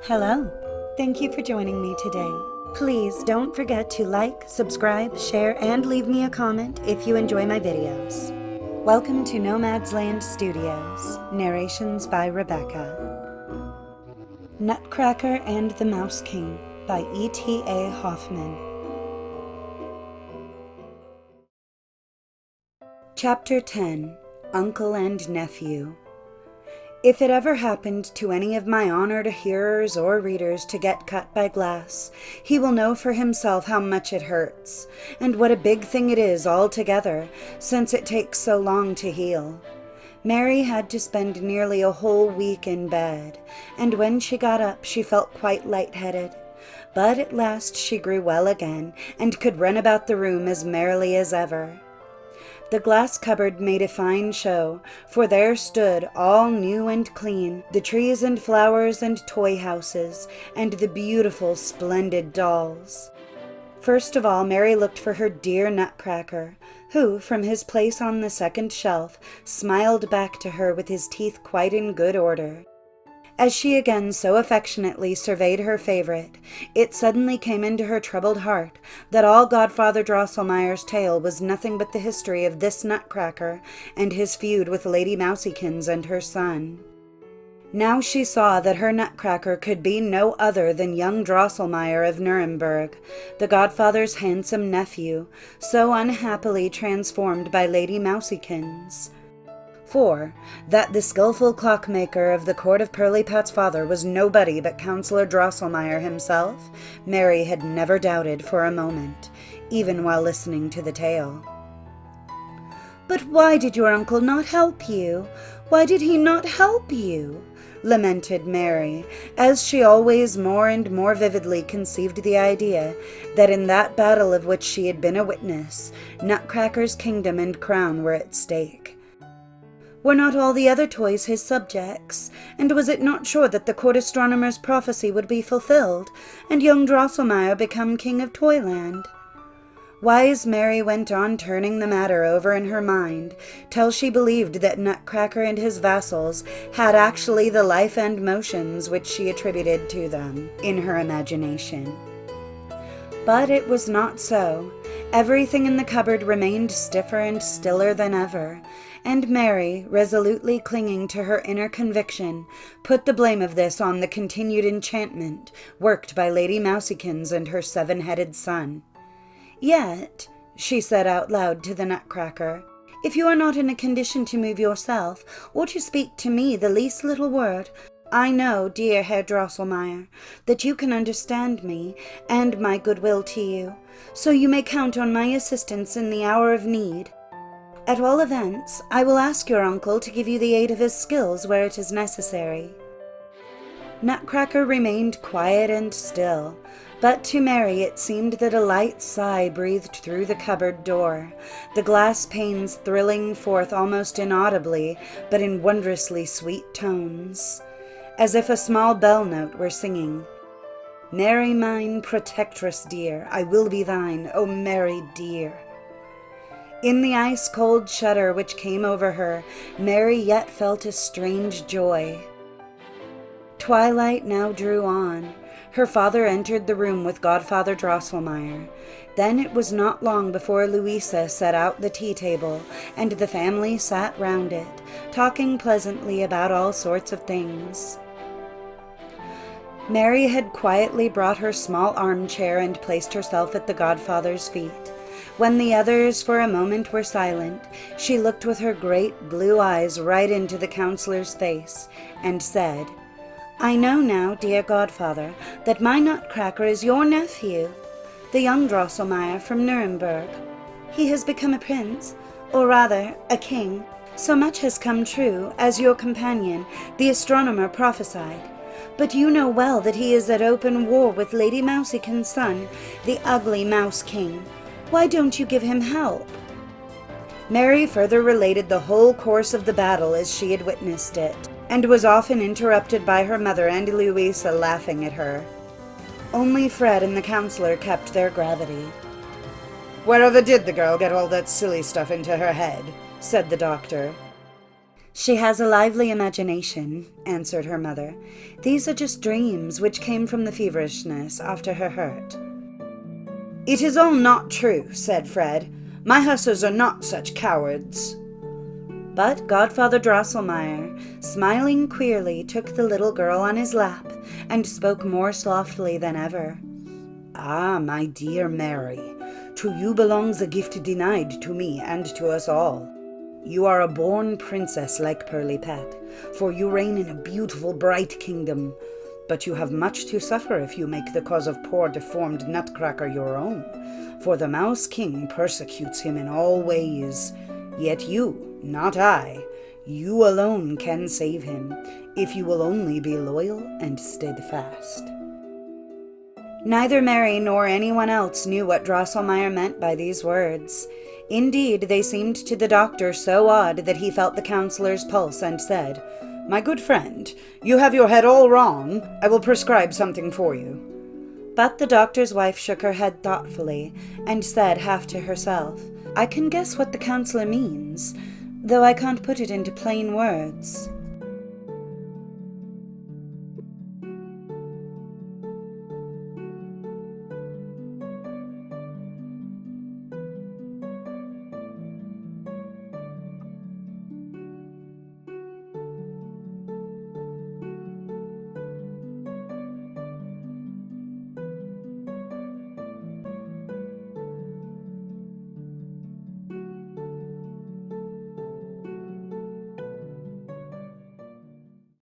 Hello. Thank you for joining me today. Please don't forget to like, subscribe, share, and leave me a comment if you enjoy my videos. Welcome to Nomad's Land Studios. Narrations by Rebecca. Nutcracker and the Mouse King by E.T.A. Hoffman. Chapter 10. Uncle and Nephew. If it ever happened to any of my honored hearers or readers to get cut by glass, he will know for himself how much it hurts, and what a big thing it is altogether, since it takes so long to heal. Mary had to spend nearly a whole week in bed, and when she got up she felt quite lightheaded. But at last she grew well again, and could run about the room as merrily as ever. The glass cupboard made a fine show, for there stood, all new and clean, the trees and flowers and toy houses, and the beautiful, splendid dolls. First of all, Mary looked for her dear Nutcracker, who, from his place on the second shelf, smiled back to her with his teeth quite in good order. As she again so affectionately surveyed her favorite, it suddenly came into her troubled heart that all Godfather Drosselmeyer's tale was nothing but the history of this Nutcracker and his feud with Lady Mousykins and her son. Now she saw that her Nutcracker could be no other than young Drosselmeyer of Nuremberg, the Godfather's handsome nephew, so unhappily transformed by Lady Mousykins. For, that the skillful clockmaker of the court of Pirlipat's father was nobody but Councillor Drosselmeyer himself, Mary had never doubted for a moment, even while listening to the tale. "But why did your uncle not help you? Why did he not help you?" lamented Mary, as she always more and more vividly conceived the idea that in that battle of which she had been a witness, Nutcracker's kingdom and crown were at stake. Were not all the other toys his subjects, and was it not sure that the court astronomer's prophecy would be fulfilled, and young Drosselmeyer become king of Toyland? Wise Mary went on turning the matter over in her mind, till she believed that Nutcracker and his vassals had actually the life and motions which she attributed to them in her imagination. But it was not so. Everything in the cupboard remained stiffer and stiller than ever, and Mary, resolutely clinging to her inner conviction, put the blame of this on the continued enchantment worked by Lady Mousykins and her seven-headed son. "Yet," she said out loud to the Nutcracker, "if you are not in a condition to move yourself, or to speak to me the least little word, I know, dear Herr Drosselmeyer, that you can understand me, and my goodwill to you, so you may count on my assistance in the hour of need. At all events, I will ask your uncle to give you the aid of his skills where it is necessary." Nutcracker remained quiet and still, but to Mary it seemed that a light sigh breathed through the cupboard door, the glass panes thrilling forth almost inaudibly, but in wondrously sweet tones, as if a small bell note were singing, "Mary mine, protectress dear, I will be thine, O Mary dear." In the ice-cold shudder which came over her, Mary yet felt a strange joy. Twilight now drew on. Her father entered the room with Godfather Drosselmeyer. Then it was not long before Louisa set out the tea-table, and the family sat round it, talking pleasantly about all sorts of things. Mary had quietly brought her small armchair and placed herself at the Godfather's feet. When the others for a moment were silent, she looked with her great blue eyes right into the counselor's face, and said, "I know now, dear Godfather, that my Nutcracker is your nephew, the young Drosselmeyer from Nuremberg. He has become a prince, or rather, a king. So much has come true, as your companion, the astronomer, prophesied. But you know well that he is at open war with Lady Mousykins' son, the ugly Mouse King. Why don't you give him help?" Mary further related the whole course of the battle as she had witnessed it, and was often interrupted by her mother and Louisa laughing at her. Only Fred and the counselor kept their gravity. "Wherever did the girl get all that silly stuff into her head?" said the doctor. "She has a lively imagination," answered her mother. "These are just dreams which came from the feverishness after her hurt." "It is all not true," said Fred. "My hussars are not such cowards." But Godfather Drosselmeyer, smiling queerly, took the little girl on his lap and spoke more softly than ever. "Ah, my dear Mary, to you belongs a gift denied to me and to us all. You are a born princess like Pirlipat, for you reign in a beautiful, bright kingdom. But you have much to suffer if you make the cause of poor, deformed Nutcracker your own, for the Mouse King persecutes him in all ways. Yet you, not I, you alone can save him, if you will only be loyal and steadfast." Neither Mary nor anyone else knew what Drosselmeyer meant by these words. Indeed, they seemed to the doctor so odd that he felt the counselor's pulse and said, "My good friend, you have your head all wrong. I will prescribe something for you." But the doctor's wife shook her head thoughtfully and said half to herself, "I can guess what the counselor means, though I can't put it into plain words."